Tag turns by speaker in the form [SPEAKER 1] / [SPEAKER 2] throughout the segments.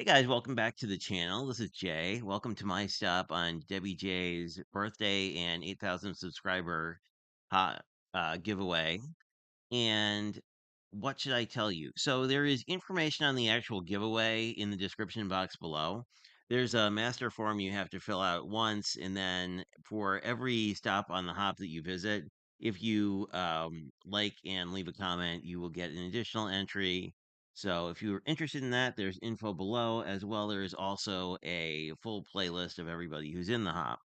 [SPEAKER 1] Hey guys, welcome back to the channel. This is Jay. Welcome to my stop on Debbie J's birthday and 8,000 subscriber uh, giveaway. And what should I tell you? So there is information on the actual giveaway in the description box below. There's a master form you have to fill out once, and then for every stop on the hop that you visit, if you like and leave a comment, you will get an additional entry. So if you're interested in that, there's info below as well. There's also a full playlist of everybody who's in the hop.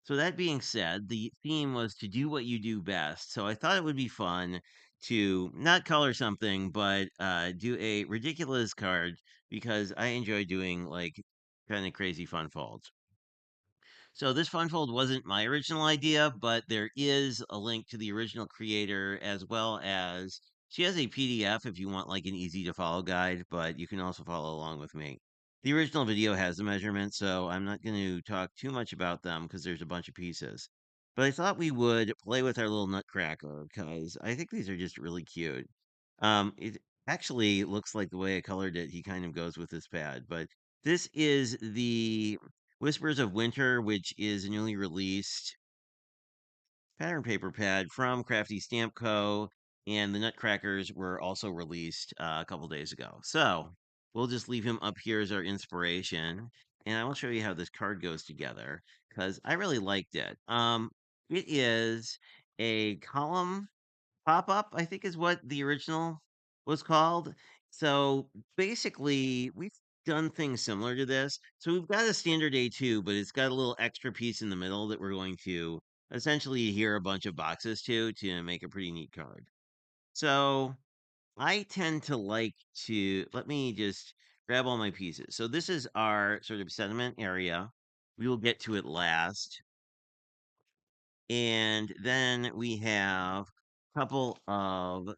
[SPEAKER 1] So that being said, the theme was to do what you do best. So I thought it would be fun to not color something, but do a ridiculous card because I enjoy doing like kind of crazy fun folds. So this fun fold wasn't my original idea, but there is a link to the original creator as well as she has a PDF if you want like an easy to follow guide, but you can also follow along with me. The original video has the measurements, so I'm not going to talk too much about them because there's a bunch of pieces. But I thought we would play with our little nutcracker because I think these are just really cute. It actually looks like the way I colored it, he kind of goes with this pad, but this is the Whispers of Winter, which is a newly released pattern paper pad from Crafty Stamp Co. And the Nutcrackers were also released a couple days ago. So we'll just leave him up here as our inspiration. And I will show you how this card goes together because I really liked it. It is a column pop up, I think is what the original was called. So basically, we've done things similar to this. So we've got a standard A2, but it's got a little extra piece in the middle that we're going to essentially adhere a bunch of boxes to make a pretty neat card. So I tend to like to let me just grab all my pieces. So this is our sort of sediment area. We will get to it last. And then we have a couple of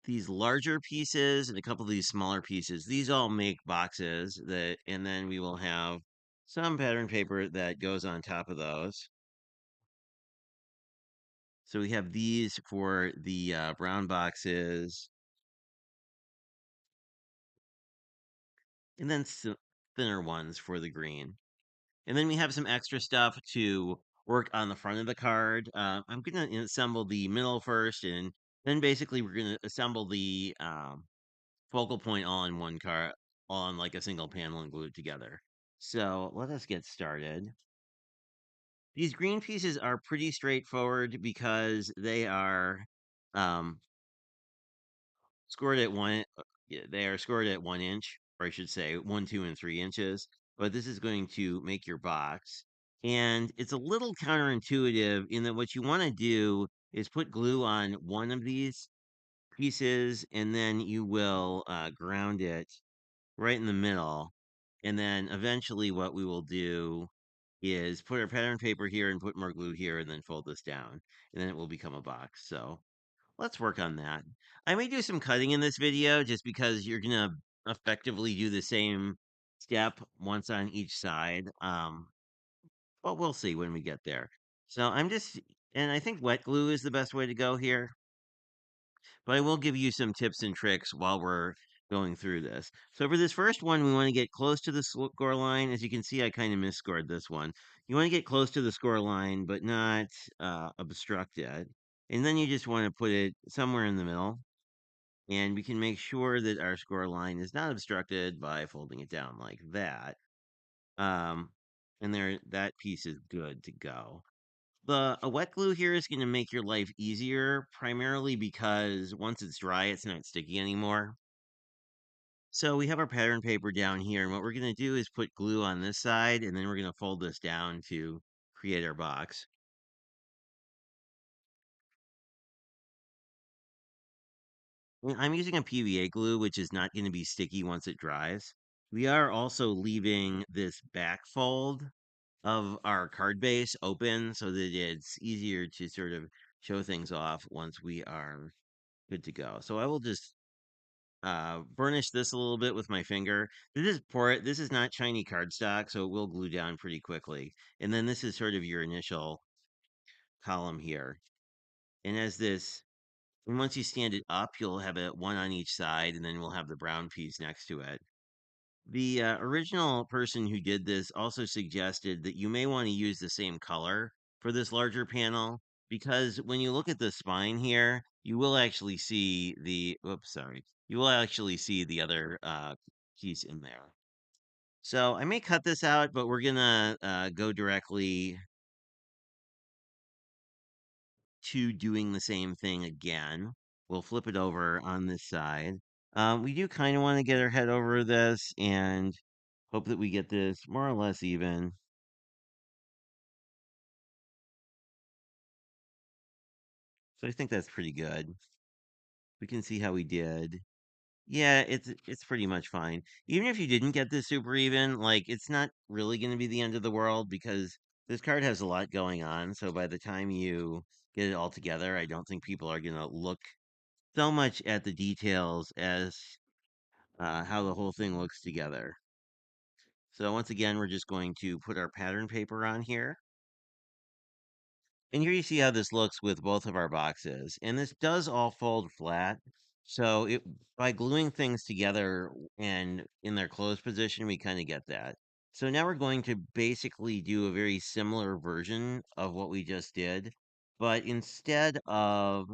[SPEAKER 1] these larger pieces and a couple of these smaller pieces. These all make boxes that, and then we will have some pattern paper that goes on top of those. So we have these for the brown boxes, and then some thinner ones for the green. And then we have some extra stuff to work on the front of the card. I'm going to assemble the middle first, and then basically we're going to assemble the focal point all in one card, on like a single panel and glue it together. So let us get started. These green pieces are pretty straightforward because they are um, scored at yeah, they are scored at 1 inch, or I should say 1, 2, and 3 inches. But this is going to make your box. And it's a little counterintuitive in that what you want to do is put glue on one of these pieces, and then you will ground it right in the middle. And then eventually, what we will do is put our pattern paper here and put more glue here, and then fold this down, and then it will become a box. So let's work on that. I may do some cutting in this video just because you're gonna effectively do the same step once on each side. But we'll see when we get there. So and I think wet glue is the best way to go here. But I will give you some tips and tricks while we're going through this. So for this first one, we want to get close to the score line. As you can see, I kind of misscored this one. You want to get close to the score line, but not obstruct it. And then you just want to put it somewhere in the middle. And we can make sure that our score line is not obstructed by folding it down like that. Um, and there, that piece is good to go. A wet glue here is going to make your life easier, primarily because once it's dry, it's not sticky anymore. So we have our pattern paper down here, and what we're going to do is put glue on this side, and then we're going to fold this down to create our box. And I'm using a PVA glue, which is not going to be sticky once it dries. We are also leaving this back fold of our card base open so that it's easier to sort of show things off once we are good to go. So I will just burnish this a little bit with my finger. This is not shiny cardstock, so it will glue down pretty quickly. And then this is sort of your initial column here. And as this And once you stand it up, you'll have it one on each side, and then we'll have the brown piece next to it. The original person who did this also suggested that you may want to use the same color for this larger panel because when you look at the spine here, you will actually see oops, sorry, you will actually see the other piece in there. So I may cut this out, but we're gonna go directly to doing the same thing again. We'll flip it over on this side. We do kind of want to get our head over this and hope that we get this more or less even. So I think that's pretty good. We can see how we did. Yeah, it's pretty much fine. Even if you didn't get this super even, like it's not really going to be the end of the world because this card has a lot going on. So by the time you get it all together, I don't think people are going to look so much at the details as how the whole thing looks together. So once again, we're just going to put our pattern paper on here. And here you see how this looks with both of our boxes. And this does all fold flat. So it by gluing things together and in their closed position, we kind of get that. So now we're going to basically do a very similar version of what we just did. But instead of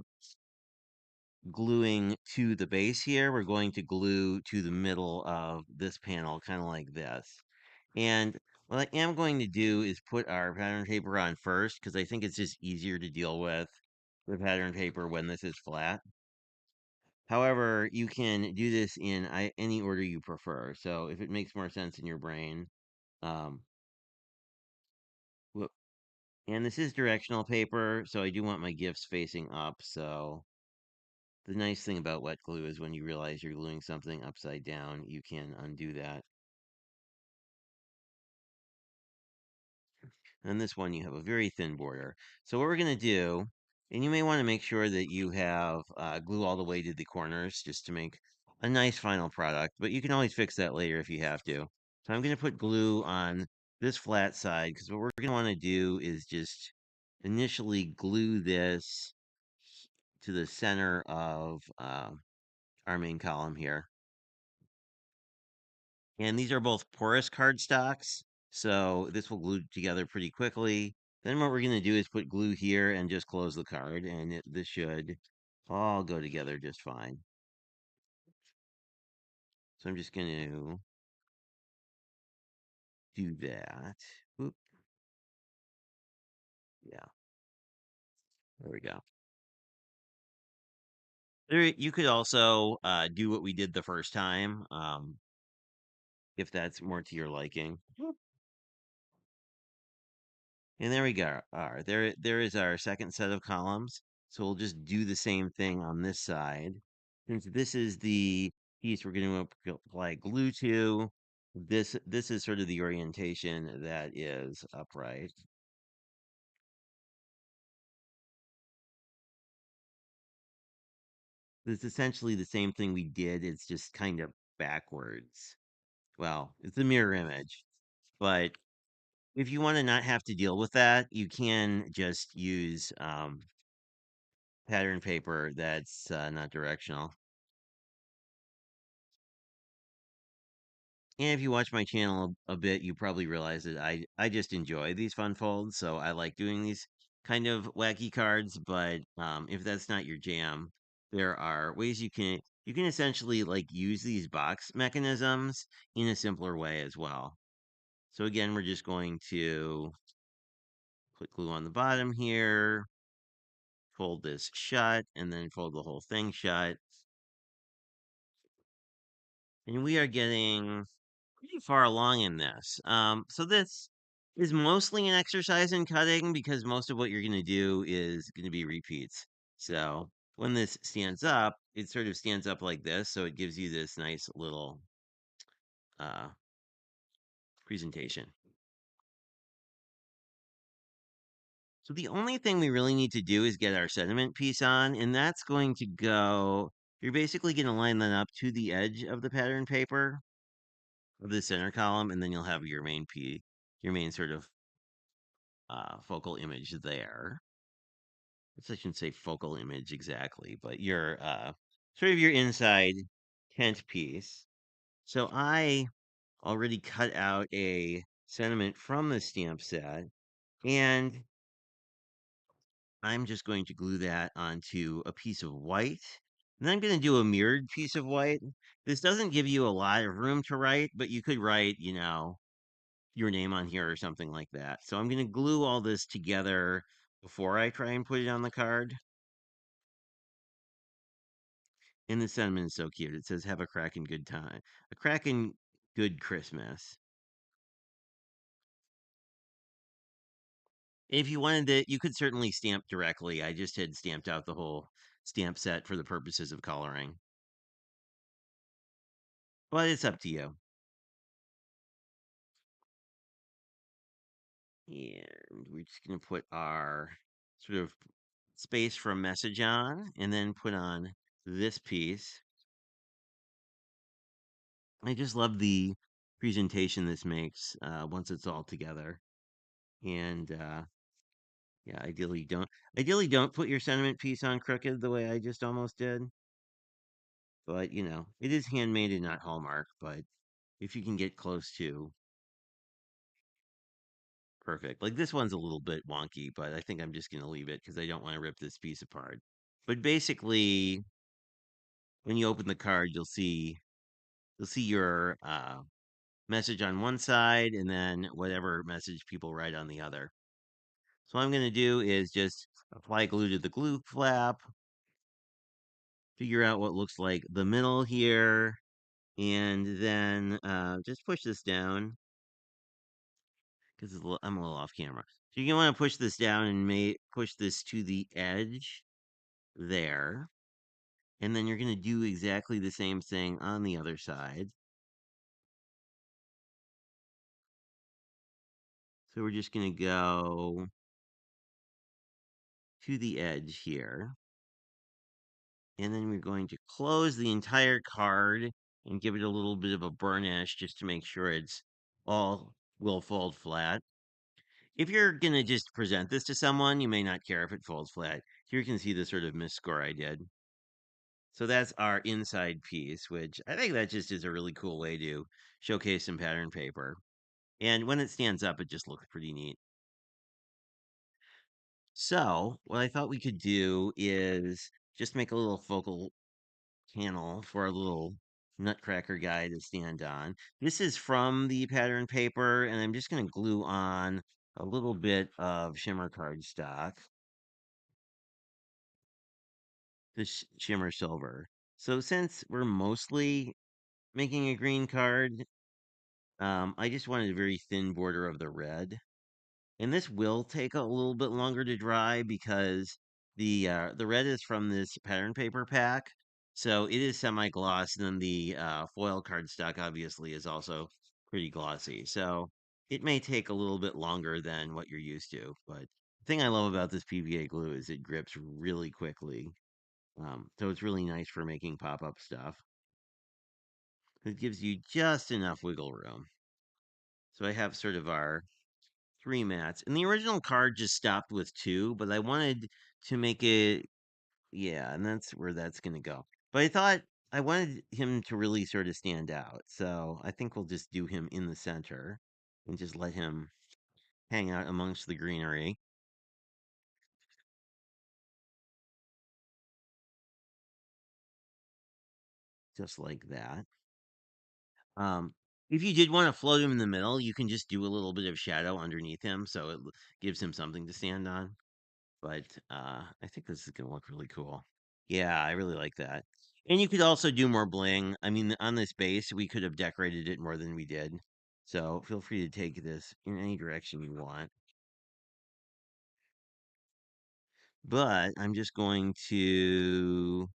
[SPEAKER 1] gluing to the base here, we're going to glue to the middle of this panel, kind of like this. And what I am going to do is put our pattern paper on first because I think it's just easier to deal with the pattern paper when this is flat. However, you can do this in any order you prefer. So if it makes more sense in your brain, um, whoop. And this is directional paper, so I do want my gifts facing up. So the nice thing about wet glue is when you realize you're gluing something upside down, you can undo that. And this one, you have a very thin border. So what we're going to do, and you may want to make sure that you have glue all the way to the corners just to make a nice final product, but you can always fix that later if you have to. So I'm going to put glue on this flat side because what we're going to want to do is just initially glue this to the center of our main column here. And these are both porous cardstocks, so this will glue together pretty quickly. Then what we're going to do is put glue here and just close the card, and this should all go together just fine. So I'm just going to do that. Oop, yeah, there we go. There, you could also do what we did the first time, if that's more to your liking. And there we go. There is our second set of columns. So we'll just do the same thing on this side. Since this is the piece we're going to apply glue to, this is sort of the orientation that is upright. It's essentially the same thing we did. It's just kind of backwards. Well, it's a mirror image, but if you want to not have to deal with that, you can just use pattern paper that's not directional. And if you watch my channel a bit, you probably realize that I just enjoy these fun folds, so I like doing these kind of wacky cards. But if that's not your jam, there are ways you can essentially like use these box mechanisms in a simpler way as well. So again, we're just going to put glue on the bottom here, fold this shut, and then fold the whole thing shut. And we are getting pretty far along in this. So this is mostly an exercise in cutting because most of what you're going to do is going to be repeats. So when this stands up, it sort of stands up like this. So it gives you this nice little uh, presentation. So the only thing we really need to do is get our sentiment piece on, and that's going to go, you're basically going to line that up to the edge of the pattern paper of the center column, and then you'll have your main your main sort of focal image there. I shouldn't say focal image exactly, but your sort of your inside tent piece. So I already cut out a sentiment from the stamp set, and I'm just going to glue that onto a piece of white. And then I'm going to do a mirrored piece of white. This doesn't give you a lot of room to write, but you could write, your name on here or something like that. So I'm going to glue all this together before I try and put it on the card. And the sentiment is so cute. It says, "Have a cracking good time. A cracking good Christmas." If you wanted it, you could certainly stamp directly. I just had stamped out the whole stamp set for the purposes of coloring. But it's up to you. And we're just going to put our sort of space for a message on, and then put on this piece. I just love the presentation this makes once it's all together. And yeah, ideally don't put your sentiment piece on crooked the way I just almost did. But it is handmade and not Hallmark. But if you can get close to perfect, like this one's a little bit wonky, but I think I'm just gonna leave it because I don't want to rip this piece apart. But basically, when you open the card, you'll see your message on one side, and then whatever message people write on the other. So what I'm going to do is just apply glue to the glue flap, figure out what looks like the middle here, and then just push this down because I'm a little off camera. So you want to push this down and push this to the edge there. And then you're going to do exactly the same thing on the other side. So we're just going to go to the edge here. And then we're going to close the entire card and give it a little bit of a burnish just to make sure it's all will fold flat. If you're going to just present this to someone, you may not care if it folds flat. Here you can see the sort of misscore I did. So that's our inside piece, which I think that just is a really cool way to showcase some pattern paper. And when it stands up, it just looks pretty neat. So what I thought we could do is just make a little focal panel for a little nutcracker guy to stand on. This is from the pattern paper, and I'm just going to glue on a little bit of shimmer cardstock, this shimmer silver. So since we're mostly making a green card, I just wanted a very thin border of the red. And this will take a little bit longer to dry because the red is from this pattern paper pack, so it is semi-gloss. And then the foil cardstock obviously is also pretty glossy, so it may take a little bit longer than what you're used to. But the thing I love about this PVA glue is it grips really quickly, so it's really nice for making pop-up stuff. It gives you just enough wiggle room. So I have sort of our three mats. And the original card just stopped with two, but I wanted to make it, yeah, and that's where that's going to go. But I thought I wanted him to really sort of stand out. So I think we'll just do him in the center and just let him hang out amongst the greenery, just like that. Um, if you did want to float him in the middle, you can just do a little bit of shadow underneath him so it gives him something to stand on. But I think this is going to look really cool. Yeah, I really like that. And you could also do more bling. I mean, on this base, we could have decorated it more than we did. So feel free to take this in any direction you want. But I'm just going to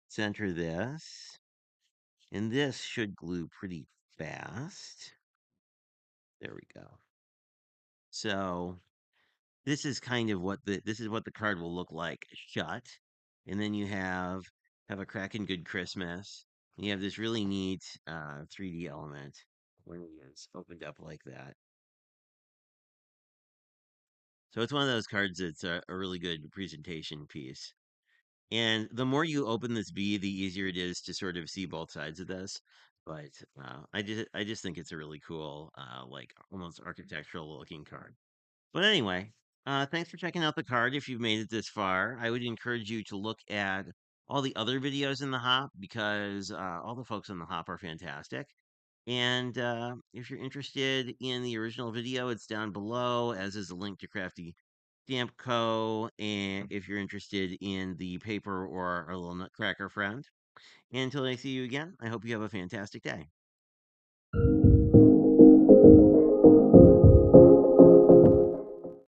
[SPEAKER 1] center this. And this should glue pretty fast. There we go. So this is what the card will look like shut. And then you have a cracking good Christmas. You have this really neat 3D element when it's opened up like that. So it's one of those cards that's a really good presentation piece. And the more you open this B, the easier it is to sort of see both sides of this. But I just think it's a really cool, like almost architectural looking card. But anyway, thanks for checking out the card. If you've made it this far, I would encourage you to look at all the other videos in the hop because all the folks in the hop are fantastic. And if you're interested in the original video, it's down below, as is a link to Crafty Stamp Co. And if you're interested in the paper or our little nutcracker friend. And until I see you again, I hope you have a fantastic day.